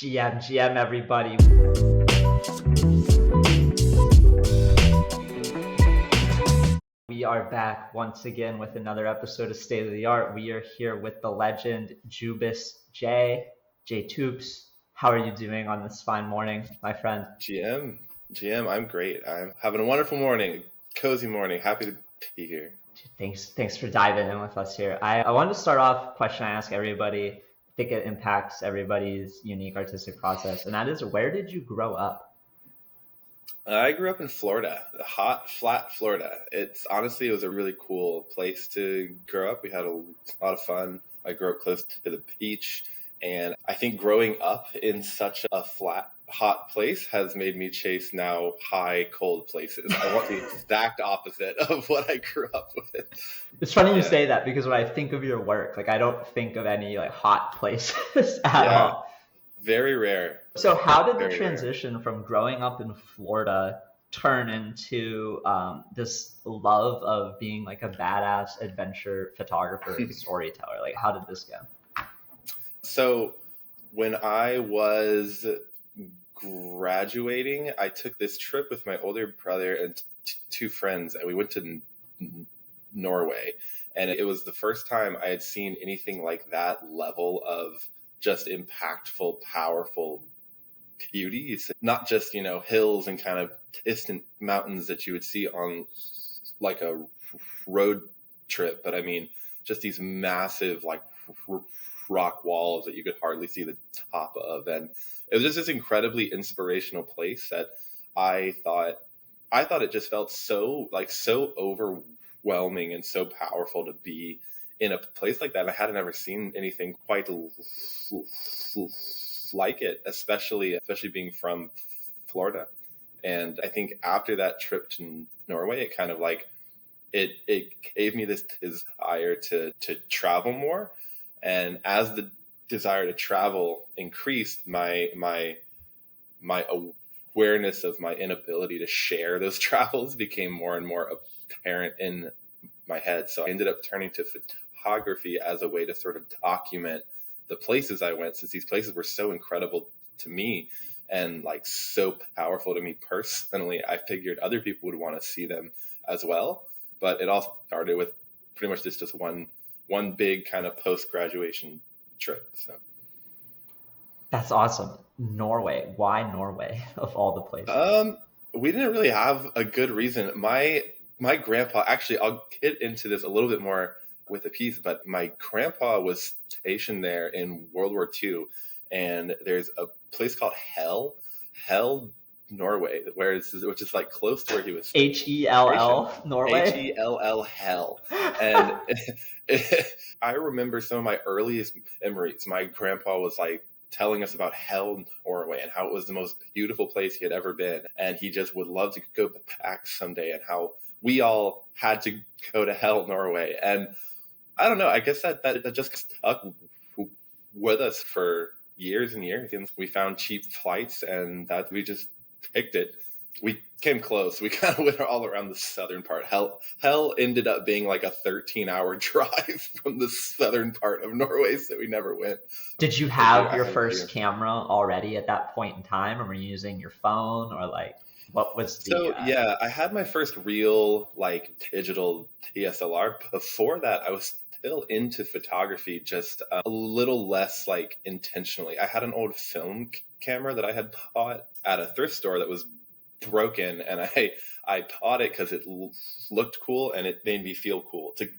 GM, everybody. We are back once again with another episode of State of the Art. We are here with the legend, Jubbish Jay, Jay Toops. How are you doing on this fine morning, my friend? GM, I'm great. I'm having a wonderful morning, cozy morning. Happy to be here. Thanks for diving in with us here. I wanted to start off a question I ask everybody. I think it impacts everybody's unique artistic process, and that is, where did you grow up? I grew up in Florida, hot, flat Florida. It was a really cool place to grow up. We had a lot of fun. I grew up close to the beach, and I think growing up in such a flat, hot place has made me chase now high, cold places. I want the exact opposite of what I grew up with. It's funny you say that, because when I think of your work, I don't think of any hot places at all. Very rare. So how did the transition from growing up in Florida turn into this love of being a badass adventure photographer and storyteller? How did this go? So when I was graduating, I took this trip with my older brother and two friends, and we went to Norway. And it was the first time I had seen anything like that level of just impactful, powerful beauty. Not just, hills and kind of distant mountains that you would see on a road trip, but I mean, just these massive rock walls that you could hardly see the top of. And it was just this incredibly inspirational place that I thought it just felt so overwhelming and so powerful to be in a place like that. I hadn't ever seen anything quite like it, especially being from Florida. And I think after that trip to Norway, it kind of it gave me this desire to travel more. And as the desire to travel increased, my awareness of my inability to share those travels became more and more apparent in my head. So I ended up turning to photography as a way to sort of document the places I went, since these places were so incredible to me and so powerful to me personally. I figured other people would want to see them as well. But it all started with pretty much just one big kind of post-graduation trip. So that's awesome. Norway. Why Norway of all the places? We didn't really have a good reason. My grandpa, actually, I'll get into this a little bit more with a piece, but my grandpa was stationed there in World War II, and there's a place called Hell, Norway, which is close to where he was. Hell, Norway. Hell, Hell, and I remember some of my earliest memories. My grandpa was telling us about Hell, Norway, and how it was the most beautiful place he had ever been, and he just would love to go back someday, and how we all had to go to Hell, Norway. And I don't know, I guess that just stuck with us for years and years. And we found cheap flights, and that we just picked it. We came close. We kind of went all around the southern part. Hell ended up being a 13-hour drive from the southern part of Norway, so we never went. Did you have your first camera already at that point in time, or were you using your phone, or what was the... So, yeah, I had my first real, digital DSLR. Before that, I was still into photography, just a little less, intentionally. I had an old film camera that I had bought at a thrift store that was broken, and I bought it because it looked cool, and it made me feel cool to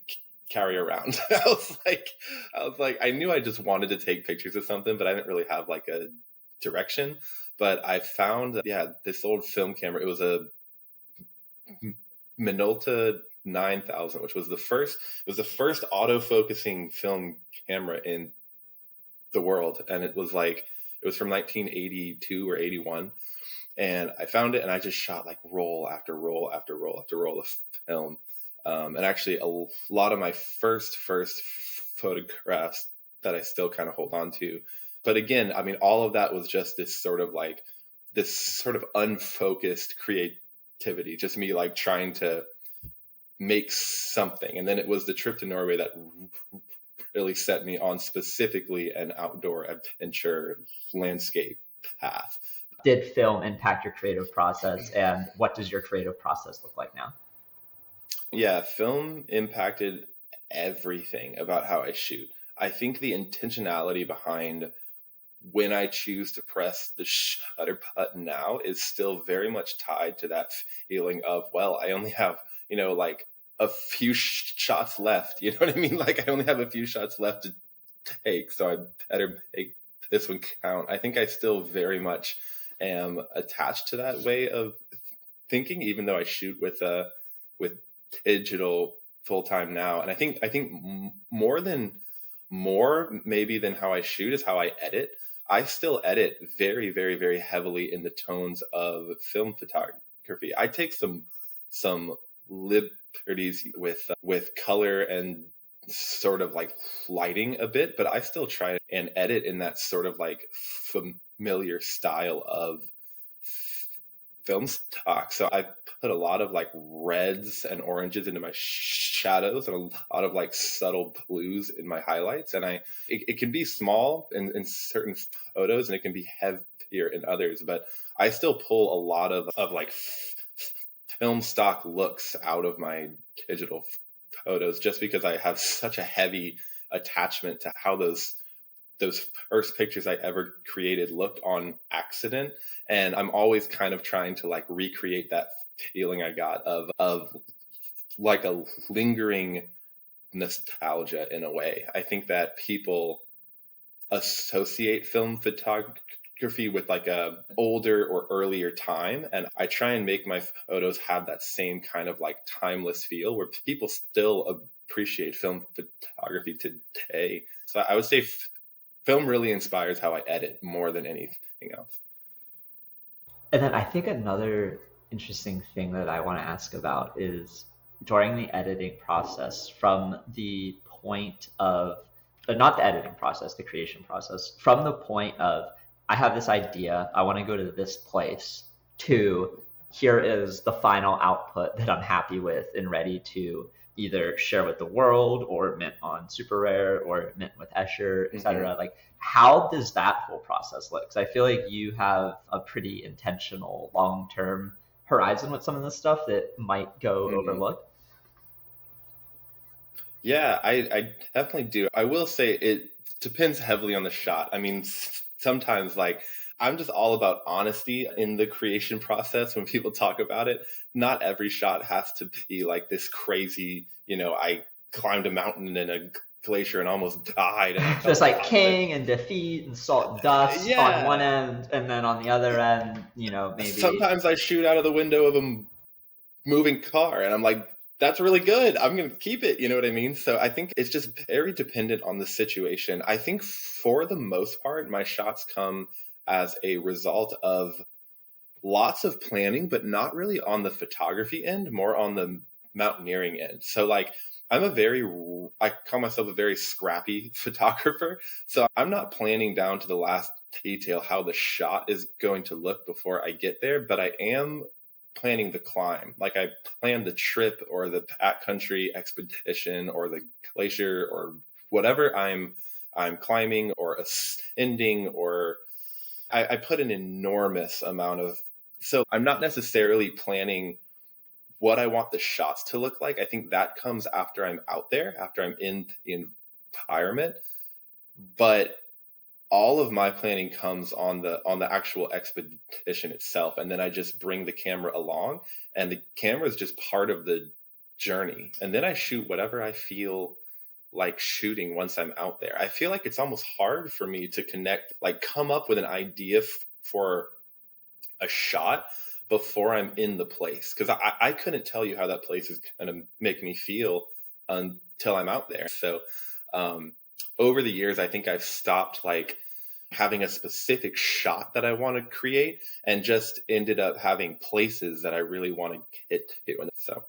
carry around. I was like, I knew I just wanted to take pictures of something, but I didn't really have, a direction. But I found, this old film camera. It was a Minolta 9000, which was the first autofocusing film camera in the world. And it was from 1982 or 81. And I found it, and I just shot roll after roll after roll after roll of film. And actually a lot of my first photographs that I still kind of hold on to. But again, I mean, all of that was just this sort of unfocused creativity, just me trying to make something. And then it was the trip to Norway that really set me on specifically an outdoor adventure landscape path. Did film impact your creative process, and what does your creative process look like now? Yeah, film impacted everything about how I shoot. I think the intentionality behind when I choose to press the shutter button now is still very much tied to that feeling of, well, I only have, like a few shots left. You know what I mean? Like, I only have a few shots left to take, so I better make this one count. I think I still very much am attached to that way of thinking, even though I shoot with digital full time now. And I think more maybe than how I shoot is how I edit. I still edit very, very, very heavily in the tones of film photography. I take some liberties with color and sort of like lighting a bit, but I still try and edit in that sort of like familiar style of film stock. So I put a lot of like reds and oranges into my shadows and a lot of like subtle blues in my highlights. And it can be small in certain photos and it can be heavier in others, but I still pull a lot of like film stock looks out of my digital photos just because I have such a heavy attachment to how those first pictures I ever created looked on accident. And I'm always kind of trying to like recreate that feeling I got of like a lingering nostalgia in a way. I think that people associate film photography with like a older or earlier time, and I try and make my photos have that same kind of like timeless feel where people still appreciate film photography today. So I would say film really inspires how I edit more than anything else. And then I think another interesting thing that I want to ask about is during the editing process, from the point of, but not the editing process, the creation process, from the point of, I have this idea, I want to go to this place, to here is the final output that I'm happy with and ready to either share with the world or mint on super rare or mint with Escher, Mm-hmm. etc. Like, how does that whole process look? Because I feel like you have a pretty intentional long term horizon with some of this stuff that might go Mm-hmm. overlooked. Yeah, I definitely do. I will say it depends heavily on the shot. I mean, sometimes like I'm just all about honesty in the creation process when people talk about it. Not every shot has to be like this crazy, I climbed a mountain in a glacier and almost died and I fell Just to the like top of it. king and defeat and salt and dust on one Yeah. end, and then on the other end, maybe. Sometimes I shoot out of the window of a moving car and I'm like, that's really good, I'm going to keep it, you know what I mean? So I think it's just very dependent on the situation. I think for the most part my shots come as a result of lots of planning, but not really on the photography end, more on the mountaineering end. So like I call myself a very scrappy photographer. So I'm not planning down to the last detail how the shot is going to look before I get there, but I am planning the climb. Like I plan the trip or the backcountry expedition or the glacier or whatever I'm climbing or ascending, or I put an enormous amount of, so I'm not necessarily planning what I want the shots to look like. I think that comes after I'm out there, after I'm in the environment. But all of my planning comes on the actual expedition itself, and then I just bring the camera along, and the camera is just part of the journey. And then I shoot whatever I feel like shooting once I'm out there. I feel like it's almost hard for me to connect, like come up with an idea for a shot before I'm in the place, because I couldn't tell you how that place is going to make me feel until I'm out there. So um, over the years, I think I've stopped like having a specific shot that I want to create and just ended up having places that I really want to get to. And so,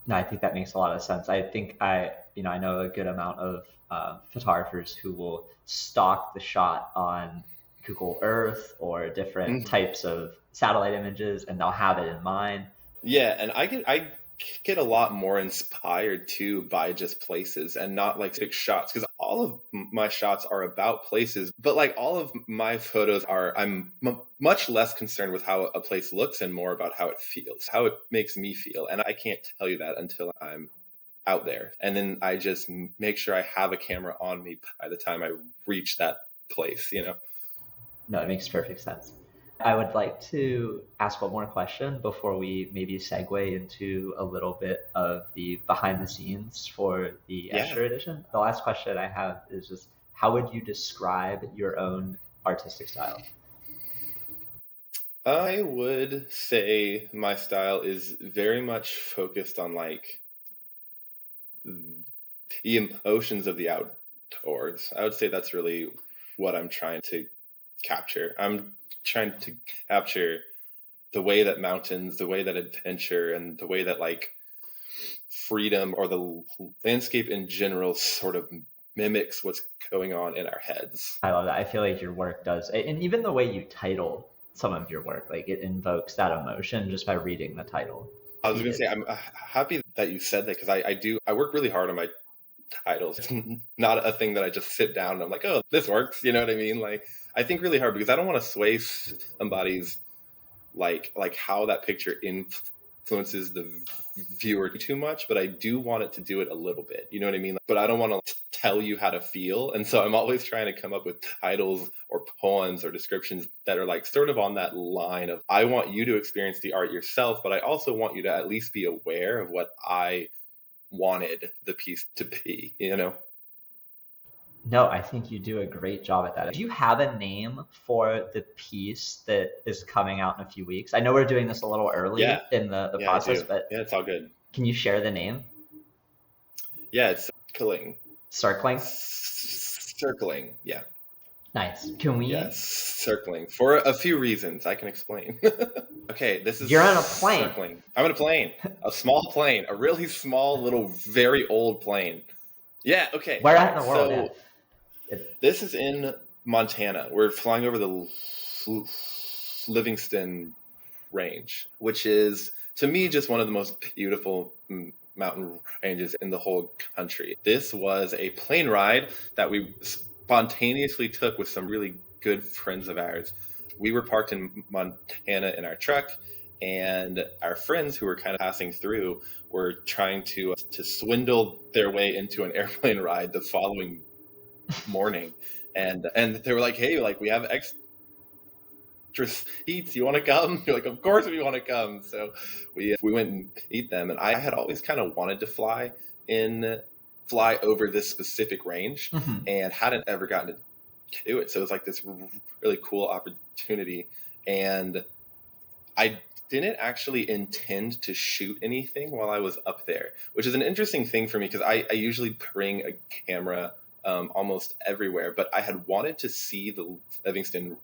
No, I think that makes a lot of sense. I think I know a good amount of photographers who will stock the shot on Google Earth or different mhm. types of satellite images, and they'll have it in mind. Yeah, and I get a lot more inspired too by just places and not like big shots, because all of my shots are about places, but like all of my photos are, much less concerned with how a place looks and more about how it feels, how it makes me feel. And I can't tell you that until I'm out there, and then I just make sure I have a camera on me by the time I reach that place, you know. No, it makes perfect sense. I would like to ask one more question before we maybe segue into a little bit of the behind the scenes for the Yeah, Escher edition. The last question I have is just how would you describe your own artistic style? I would say my style is very much focused on like the emotions of the outdoors. I would say that's really what I'm trying to capture. I'm trying to capture the way that mountains, the way that adventure, and the way that like freedom or the landscape in general sort of mimics what's going on in our heads. I love that. I feel like your work does, and even the way you title some of your work, like it invokes that emotion just by reading the title. I was going to Heated. say, I'm happy that you said that, because I work really hard on my titles. It's not a thing that I just sit down and I'm like, oh, this works. You know what I mean? Like, I think really hard because I don't want to sway somebody's like how that picture influences the viewer too much, but I do want it to do it a little bit. You know what I mean? But I don't want to tell you how to feel, and so I'm always trying to come up with titles or poems or descriptions that are like sort of on that line of I want you to experience the art yourself, but I also want you to at least be aware of what I wanted the piece to be, you know? No, I think you do a great job at that. Do you have a name for the piece that is coming out in a few weeks? I know we're doing this a little Yeah, early in the yeah, I process, do. but Yeah, it's all good. can you share the name? Yeah, it's circling. Circling? Circling. Yeah. Nice. Can Yes, we? circling for a few reasons I can explain. Okay, this is You're on a plane. circling. I'm in a plane, a small plane, a really small, little, very old plane. Yeah, okay. Where at in the world? Yeah. So this is in Montana. We're flying over the Livingston Range, which is to me just one of the most beautiful mountain ranges in the whole country. This was a plane ride that we spontaneously took with some really good friends of ours. We were parked in Montana in our truck, and our friends who were kind of passing through were trying to swindle their way into an airplane ride the following morning. And they were like, hey, like we have extra eats, you want to come? You're like, of course we want to come. So we went and eat them, and I had always kind of wanted to fly over this specific range Mhm. and hadn't ever gotten to do it. So it was like this really cool opportunity, and I didn't actually intend to shoot anything while I was up there, which is an interesting thing for me because I usually bring a camera almost everywhere, but I had wanted to see the Livingston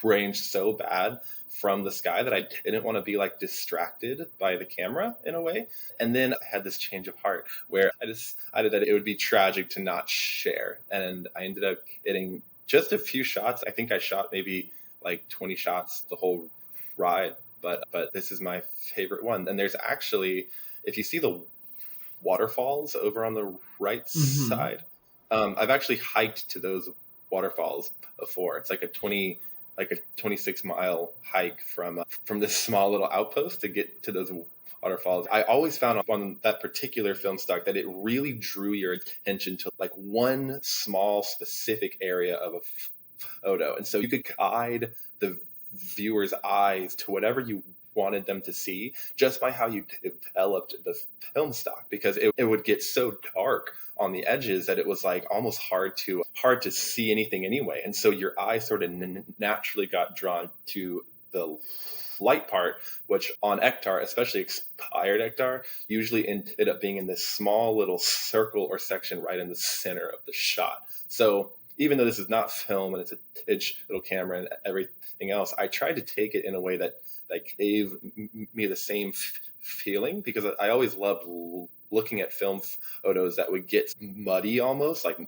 range so bad from the sky that I didn't want to be like distracted by the camera in a way. And then I had this change of heart where I decided that it would be tragic to not share. And I ended up getting just a few shots. I think I shot maybe like 20 shots the whole ride. But this is my favorite one. And there's actually, if you see the waterfalls over on the right Mhm. side, I've actually hiked to those waterfalls before. It's like a 26-mile hike from this small little outpost to get to those waterfalls. I always found on that particular film stock that it really drew your attention to like one small specific area of a photo, and so you could guide the viewer's eyes to whatever you wanted them to see just by how you developed the film stock, because it would get so dark on the edges that it was like almost hard to see anything anyway, and so your eye sort of naturally got drawn to the light part, which on Ektar, especially expired Ektar, usually ended up being in this small little circle or section right in the center of the shot. So even though this is not film and it's a digital camera and everything else, I tried to take it in a way that gave me the same feeling, because I always loved looking at film photos that would get muddy, almost like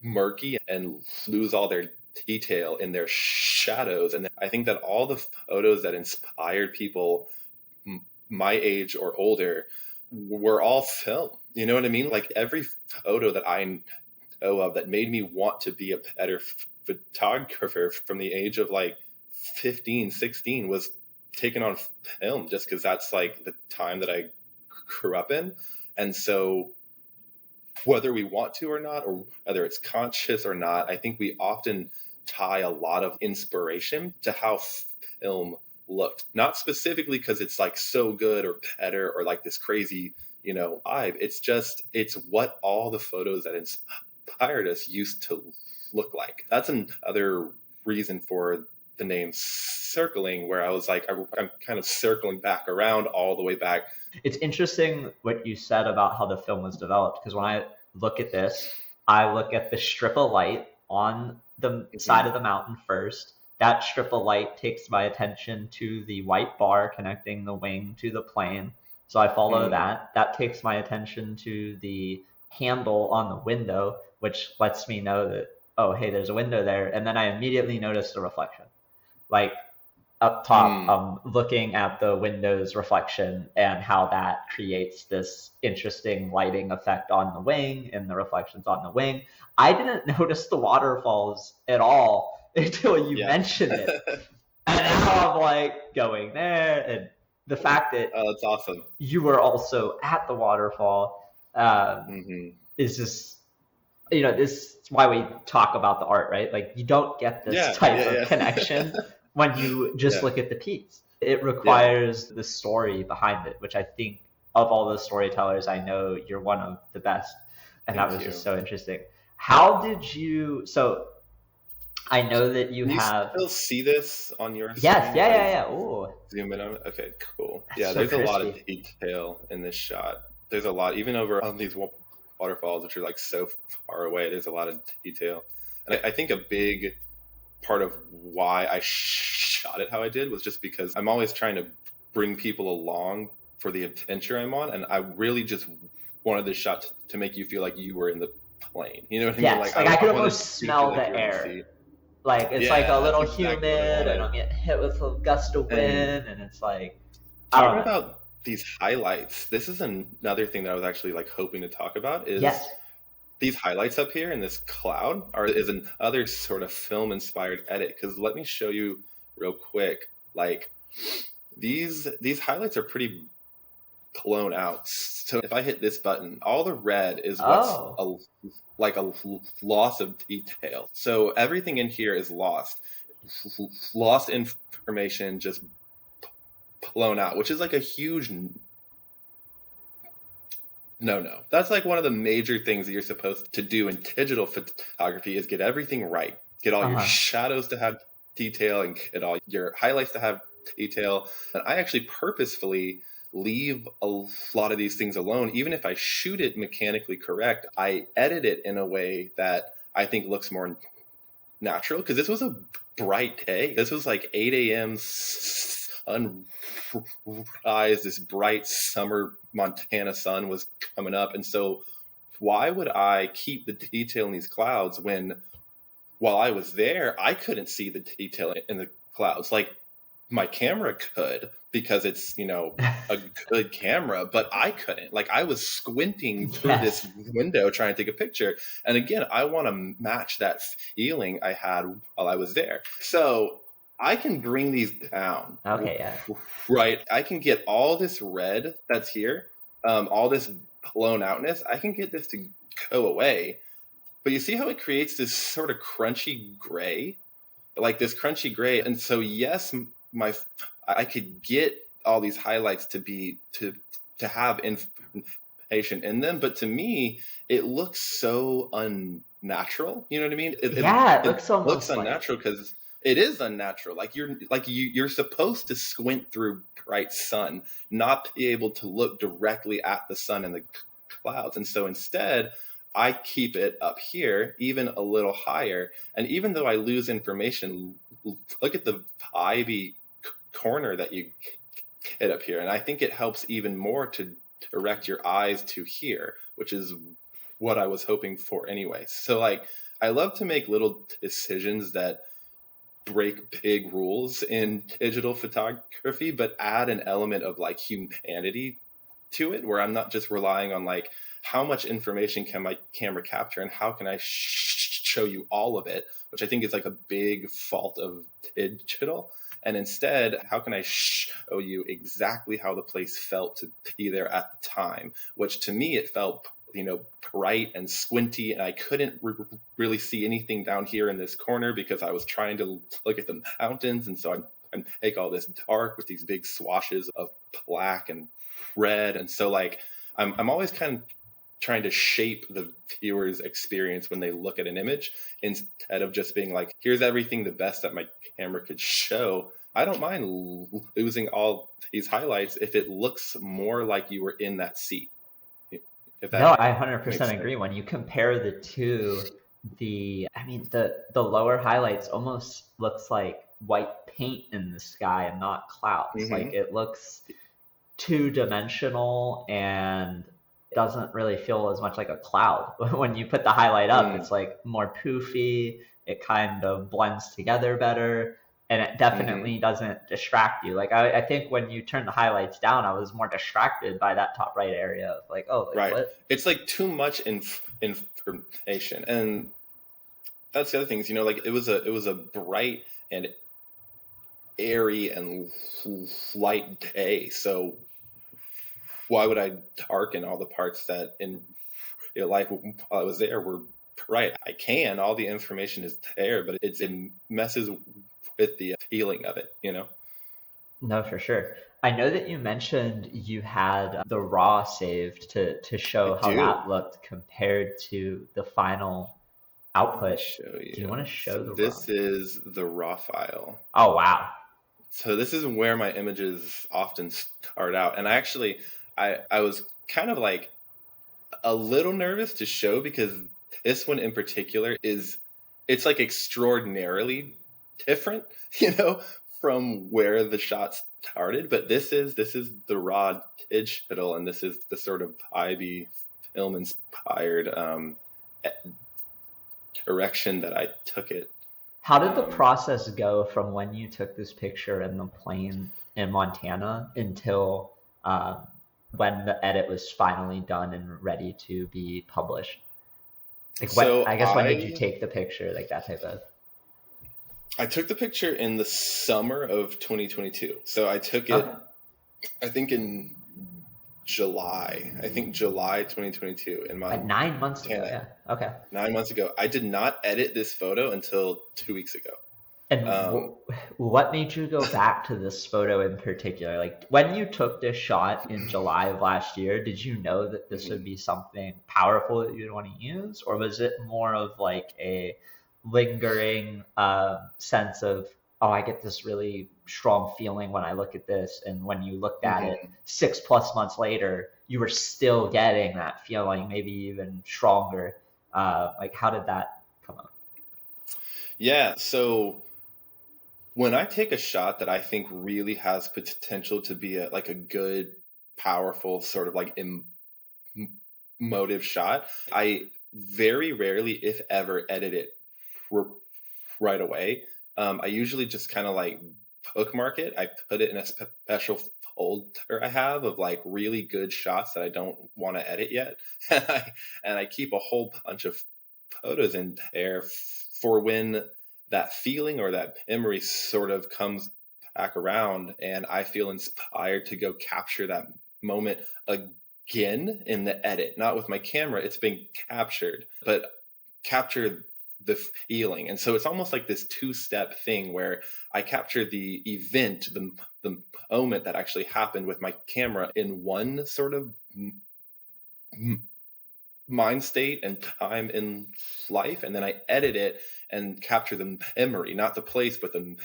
murky, and lose all their detail in their shadows. And I think that all the photos that inspired people my age or older were all film. You know what I mean? Like every photo that I know of that made me want to be a better photographer from the age of like 15, 16 was taken on film, just because that's like the time that I grew up in. And so whether we want to or not, or whether it's conscious or not, I think we often tie a lot of inspiration to how film looked. Not specifically because it's like so good or better or like this crazy, vibe. It's what all the photos that inspired us used to look like. That's another reason for the name circling, where I was like, I'm kind of circling back around all the way back. It's interesting what you said about how the film was developed, because when I look at this, I look at the strip of light on the side Mhm. of the mountain first. That strip of light takes my attention to the white bar connecting the wing to the plane. So I follow Mm. that. That takes my attention to the handle on the window, which lets me know that, oh, hey, there's a window there. And then I immediately notice the reflection. Like, up top, Mm. looking at the window's reflection and how that creates this interesting lighting effect on the wing and the reflections on the wing. I didn't notice the waterfalls at all until you Yeah. mentioned it. And now I'm like going there. And the fact that Oh, that's awesome. you were also at the waterfall Hmm. is just, this is why we talk about the art, right? Like, you don't get this Yeah, type of yeah, connection yeah. when you just Yeah, look at the piece. It yeah. requires the story behind it, which I think of all the storytellers I know, you're one of the best. And that Thank was just you. so interesting. How did you, so I know that you Can you have, still see this on your yes, screen yeah, if I yeah, yeah. Ooh, zoom in on it? Okay, cool. that's Yeah, so there's a lot of crispy. detail in this shot. There's a lot, even over on these waterfalls, which are like so far away, there's a lot of detail. And I think a big part of why I shot it how I did was just because I'm always trying to bring people along for the adventure I'm on, and I really just wanted this shot to make you feel like you were in the plane. You know what I mean? Yes, Like like I I could wanted almost you to feel smell like the you're in the air. sea. Like, it's like a Yeah, that's little exactly what I humid and wanted. I'm getting hit with a gust of And wind and it's like, I don't talking know. about these highlights, this is another thing that I was actually like hoping to talk about is Yes. these highlights up here in this cloud is another sort of film inspired edit, because let me show you real quick. Like these highlights are pretty blown out. So if I hit this button, all the red is what's Oh. like a loss of detail. So everything in here is lost information, just blown out, which is like a huge no. That's like one of the major things that you're supposed to do in digital photography is get everything right. Get all your Uh-huh. shadows to have detail and get all your highlights to have detail. And I actually purposefully leave a lot of these things alone. Even if I shoot it mechanically correct, I edit it in a way that I think looks more natural, because this was a bright day. This was like 8 a.m. sunrise. This bright summer Montana sun was coming up. And so why would I keep the detail in these clouds when while I was there, I couldn't see the detail in the clouds? Like my camera could, because it's, a good camera, but I couldn't. Like I was squinting through this Yes. window trying to take a picture. And again, I want to match that feeling I had while I was there. So I can bring these down, Okay, yeah. right? I can get all this red that's here, all this blown outness. I can get this to go away. But you see how it creates this sort of crunchy gray? Like this crunchy gray. And so yes, my I could get all these highlights to have information in them, but to me it looks so unnatural. You know what I mean? Yeah, it It looks looks almost like, unnatural because it is unnatural. Like you're supposed to squint through bright sun, not be able to look directly at the sun and the clouds. And so instead I keep it up here, even a little higher. And even though I lose information, look at the ivy corner that you get up here. And I think it helps even more to direct your eyes to here, which is what I was hoping for anyway. So, like, I love to make little decisions that break big rules in digital photography, but add an element of like humanity to it, where I'm not just relying on like how much information can my camera capture and how can I show you all of it, which I think is like a big fault of digital. And instead, how can I show you exactly how the place felt to be there at the time, which to me, it felt, bright and squinty, and I couldn't really see anything down here in this corner because I was trying to look at the mountains. And so I make all this dark with these big swashes of black and red. And so like, I'm always kind of trying to shape the viewer's experience when they look at an image, instead of just being like, here's everything the best that my camera could show. I don't mind losing all these highlights if it looks more like you were in that seat. If No, that I makes 100% sense. agree. When you compare the two, the lower highlights almost looks like white paint in the sky and not clouds. Like Hmm. it looks two dimensional and doesn't really feel as much like a cloud. When you put the highlight up, Mm. it's like more poofy. It kind of blends together better, and it Hmm. definitely doesn't distract you. Like I think when you turn the highlights down, I was more distracted by that top right area of like, oh, like Right. what? It's like too much information. And that's the other thing is, like it was a bright and airy and light day. So why would I darken all the parts that in real life while I was there were bright? I can. All the information is there, but it messes with the feeling of it. No, for sure. I know that you mentioned you had the raw saved to I show how do. that looked compared to the final Let me output. show Do you you. want to So show the raw? this is the raw file. Oh, wow. So this is where my images often start out. And I was kind of like a little nervous to show because this one in particular it's like extraordinarily different, from where the shot started. But this is the raw digital, and this is the sort of IB film inspired direction that I took it. How did the Um, process go from when you took this picture in the plane in Montana until when the edit was finally done and ready to be published? Like what, so I guess when did you I take the picture? Like that type of. I took the picture in the summer of 2022. So I took Okay. it, I think in July. I think July 2022 in Like 9 months ago. Montana, Yeah. Okay. 9 months ago. I did not edit this photo until 2 weeks ago. And Um, what made you go back to this photo in particular? Like when you took this shot in July of last year, did you know that this would mhm. be something powerful that you'd want to use, or was it more of like a lingering sense of, oh, I get this really strong feeling when I look at this, and when you looked at it Mhm. 6+ months later, you were still getting that feeling, maybe even stronger. Like how did that come up? Yeah. So when I take a shot that I think really has potential to be like a good, powerful sort of like emotive shot, I very rarely, if ever, edit it r- right away. I usually just kind of like bookmark it. I put it in a special folder I have of like really good shots that I don't want to edit yet, and I keep a whole bunch of photos in there for when that feeling or that memory sort of comes back around, and I feel inspired to go capture that moment again in the edit. Not with my camera; it's been captured, but capture the feeling. And so it's almost like this two-step thing where I capture the event, the moment that actually happened with my camera in one sort of mind state and time in life, and then I edit it and capture the memory, not the place, but the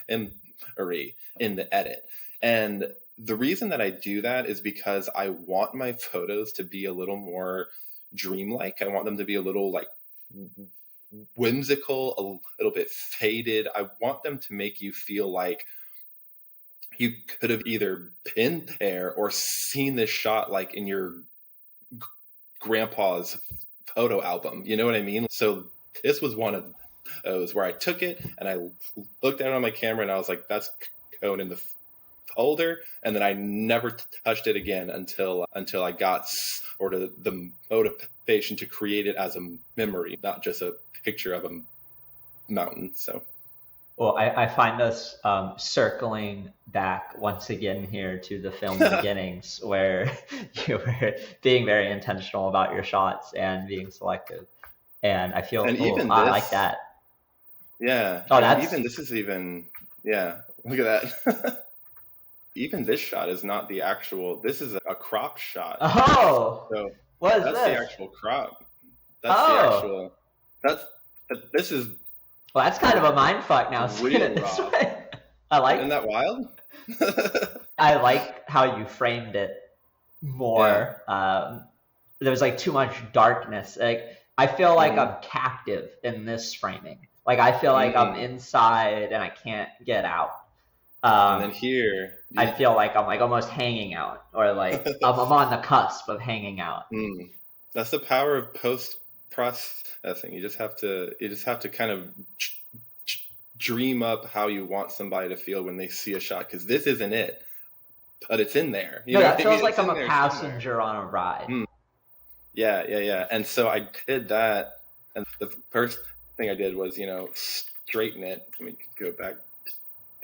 memory in the edit. And the reason that I do that is because I want my photos to be a little more dreamlike. I want them to be a little like whimsical, a little bit faded. I want them to make you feel like you could have either been there or seen this shot like in your grandpa's photo album. You know what I mean? So this was one of pose where I took it and I looked at it on my camera and I was like, that's going in the folder, and then I never touched it again until I got sort of the motivation to create it as a memory, not just a picture of a mountain. So Well, I find us circling back once again here to the film beginnings, where you were being very intentional about your shots and being selective. And I feel, and even I like this, that. yeah, Oh, and that's even this is even, yeah, look at that. Even this shot is not the actual. This is a crop shot. oh, So what is that's the this? actual crop. That's the Oh, actual. That's this is well, that's kind of a mind fuck now, seeing real it this raw. way. I Isn't like that wild? I like how you framed it Yeah. more. There's like too much darkness. Like I feel like Hmm. I'm captive in this framing. Like I feel like I'm Hmm. inside and I can't get out. And then here, I feel like I'm like almost hanging out, or like I'm on the cusp of hanging out. that's the power of post processing. You just have to kind of dream up how you want somebody to feel when they see a shot, because this isn't it, but it's in there. You No, know that what I feels mean? like It's I'm in a there somewhere. passenger on a ride. Yeah. And so I did that, and the first thing I did was, straighten it. Let me go back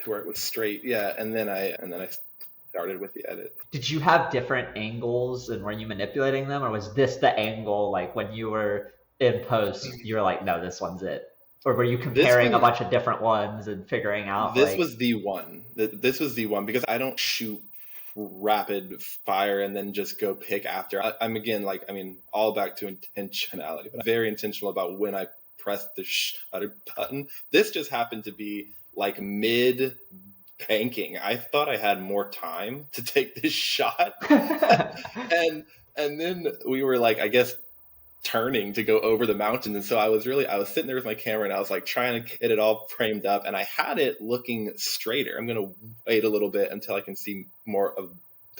to where it was straight. Yeah, and then I started with the edit. Did you have different angles and were you manipulating them, or was this the angle like when you were in post, you were like, no, this one's it? Or were you This comparing a one, bunch of different ones and figuring out this like, was the one. This was the one, because I don't shoot rapid fire and then just go pick after. I'm again, like, I mean, all back to intentionality, but I'm very intentional about when I press the shutter button. This just happened to be like mid banking. I thought I had more time to take this shot. and then we were like, I guess, turning to go over the mountain, and so I was sitting there with my camera and I was like trying to get it all framed up, and I had it looking straighter. I'm gonna wait a little bit until I can see more of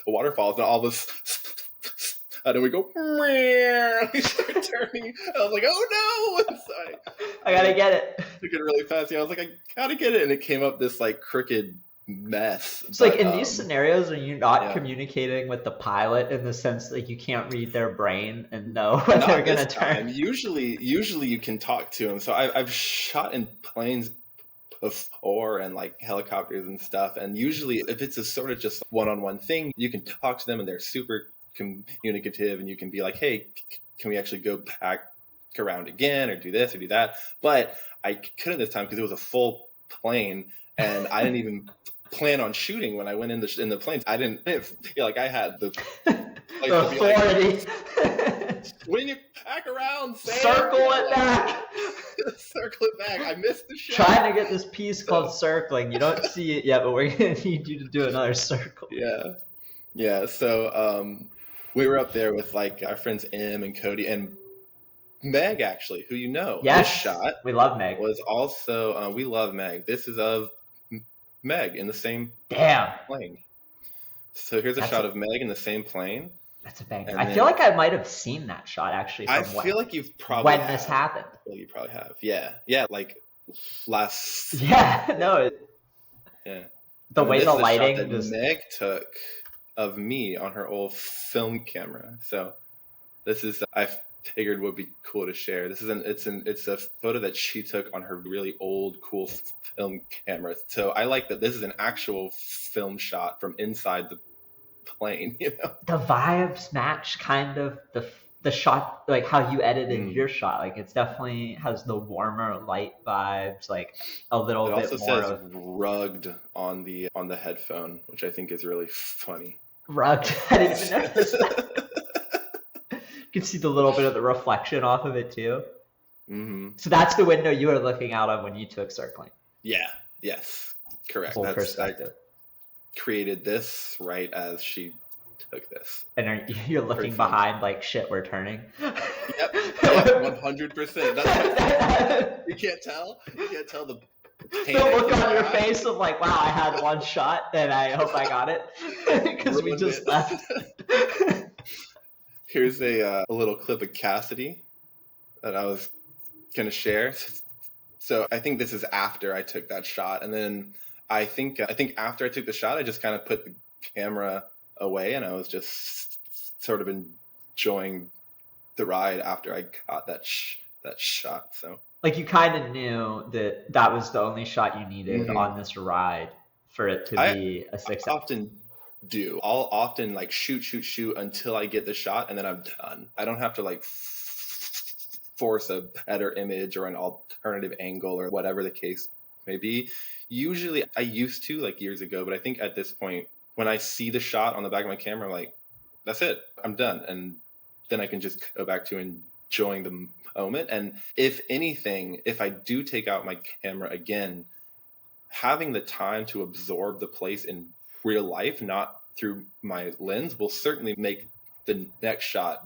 the waterfalls, and all this and then we go we start turning. I was like, oh no. And so I gotta get it. took it really fast. Yeah, I was like, I gotta get it, and it came up this like crooked mess. It's like in these scenarios, are you not yeah. communicating with the pilot in the sense that you can't read their brain and know when Not they're gonna this turn? time. Usually you can talk to them. So I've shot in planes before, and like helicopters and stuff. And usually, if it's a sort of just one-on-one thing, you can talk to them and they're super communicative, and you can be like, hey, can we actually go back around again, or do this or do that? But I couldn't this time because it was a full plane, and I didn't even plan on shooting when I went in the planes. I didn't feel like I had the authority. Like, when you pack around, circle it back. Circle it back. I missed the shot. Trying to get this piece called circling. You don't see it yet, but we're gonna need you to do another circle. Yeah. So we were up there with like our friends M and Cody and Meg, actually, who Yes, this shot we love Meg. was also we love Meg. This is of Meg in the same plane. So here's a shot of Meg in the same plane. That's a banger. I feel like I might have seen that shot actually. I feel like you've probably when this happened. I feel like you probably have. Yeah, like last. Yeah, no. Yeah. The way the lighting that Meg took of me on her old film camera. So this is I figured would be cool to share. This is it's a photo that she took on her really old cool film camera. So I like that this is an actual film shot from inside the plane. The vibes match kind of the shot, like how you edited your shot. Like it's definitely has the warmer light vibes, like a little bit more. It also says rugged on the headphone, which I think is really funny. Rugged. I didn't even notice that. You can see the little bit of the reflection off of it too. Mm-hmm. So that's the window you were looking out of when you took circling. Yeah. Yes. Correct. Full perspective. I created this right as she took this. And you're looking behind like, shit, we're turning? Yep. 100%. You can't tell? You can't tell the look on your face of like, wow, I had one shot and I hope I got it. Because we just left. Here's a little clip of Cassidy that I was going to share. So I think this is after I took that shot, and then I think after I took the shot, I just kind of put the camera away, and I was just sort of enjoying the ride after I got that shot. So Like you kind of knew that that was the only shot you needed hmm on this ride for it to I be a success. often do. I'll often like shoot until I get the shot, and then I'm done. I don't have to like force a better image or an alternative angle or whatever the case may be. Usually, I used to like years ago, but I think at this point, when I see the shot on the back of my camera, I'm like, that's it, I'm done, and then I can just go back to enjoying the moment. And if anything, if I do take out my camera again, having the time to absorb the place in real life, not through my lens, will certainly make the next shot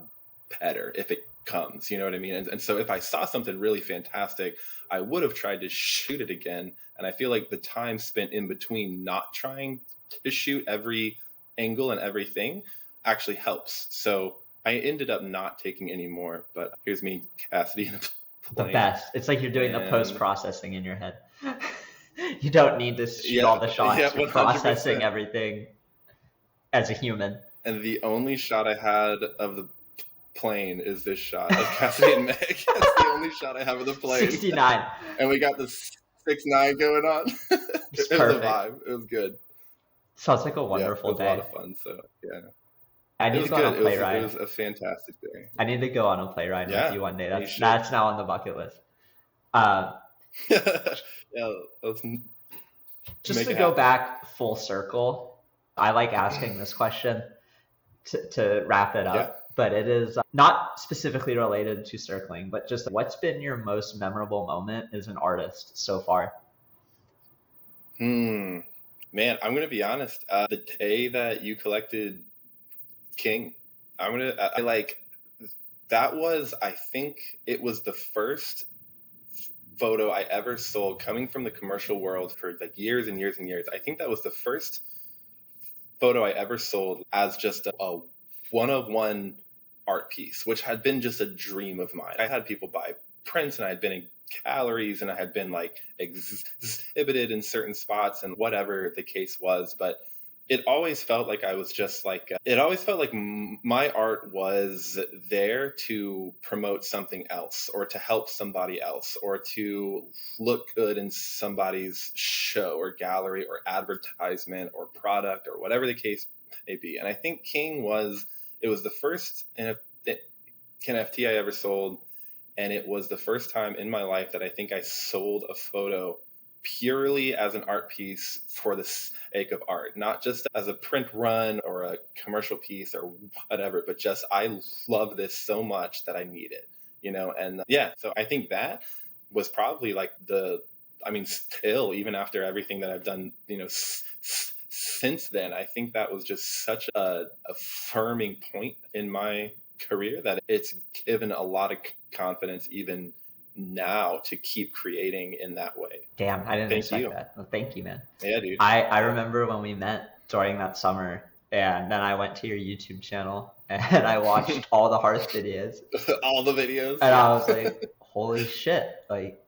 better if it comes. You know what I mean? And so if I saw something really fantastic, I would have tried to shoot it again. And I feel like the time spent in between not trying to shoot every angle and everything actually helps. So I ended up not taking any more, but here's me, Cassidy, in a The plane. best. It's like you're doing the And post-processing in your head. You don't need to shoot yeah, all the shots. yeah, You're processing 100%. everything as a human. And the only shot I had of the plane is this shot of Cassidy and Meg. That's the only shot I have of the plane. 69. And we got the 6'9" going on. It's It was a perfect. vibe. It was good. Sounds like a Yeah, it wonderful was a lot day. of fun. So yeah, I it need to was go on good. a It play was ride. a fantastic day. I need to go on a play ride with Yeah, you one day. you should. That's now on the bucket list. Um, Yeah, let's just make to it go happen. back full circle, I like asking this question to wrap it Yeah. up, but it is not specifically related to circling, but just what's been your most memorable moment as an artist so far? Man, I'm gonna be honest. The day that you collected King, I like that was, I think it was the first photo I ever sold coming from the commercial world for like years and years and years. I think that was the first photo I ever sold as just a one of one art piece, which had been just a dream of mine. I had people buy prints, and I had been in galleries, and I had been like exhibited in certain spots and whatever the case was. But it always felt like I was just like, it always felt like my art was there to promote something else or to help somebody else or to look good in somebody's show or gallery or advertisement or product or whatever the case may be. And I think King was, it was the first NFT I ever sold. And it was the first time in my life that I think I sold a photo purely as an art piece for the sake of art, not just as a print run or a commercial piece or whatever, but just I love this so much that I need it, you know? And yeah, so I think that was probably like still, even after everything that I've done, you know, since then, I think that was just such a affirming point in my career that it's given a lot of confidence even now to keep creating in that way. Damn, I didn't Thank expect you. that. Well, thank you, man. Yeah, dude. I remember when we met during that summer, and then I went to your YouTube channel and I watched all the Hearth videos. All the videos. And I was like, holy shit, like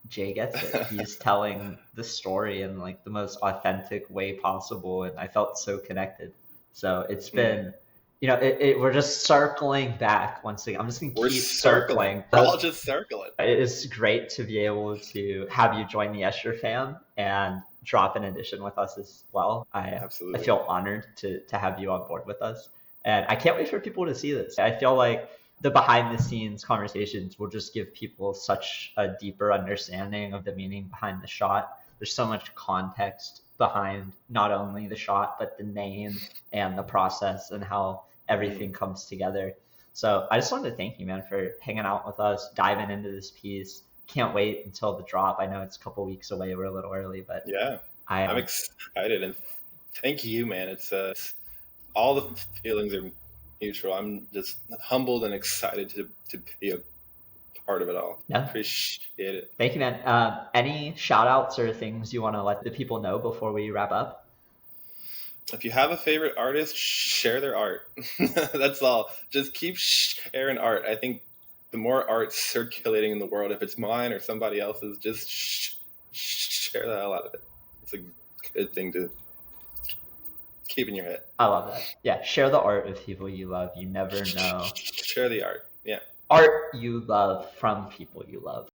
Jay gets it. He's telling the story in like the most authentic way possible, and I felt so connected. So it's been, you know, we're just circling back once again. I'm just gonna keep circling. We're all just circling. It is great to be able to have you join the Escher fam and drop an edition with us as well. I feel honored to have you on board with us, and I can't wait for people to see this. I feel like the behind the scenes conversations will just give people such a deeper understanding of the meaning behind the shot. There's so much context behind not only the shot, but the name and the process and how everything comes together. So I just wanted to thank you, man, for hanging out with us, diving into this piece. Can't wait until the drop. I know it's a couple weeks away. We're a little early, but yeah, I'm excited, and thank you, man. It's all the feelings are mutual. I'm just humbled and excited to be a part of it all. Yeah. Appreciate it. Thank you, man. Any shout outs or things you want to let the people know before we wrap up? If you have a favorite artist, share their art. That's all. Just keep sharing art. I think the more art circulating in the world, if it's mine or somebody else's, just share the hell out of it. It's a good thing to keep in your head. I love that. Yeah, share the art with people you love. You never know. Share the art. Yeah. Art you love from people you love.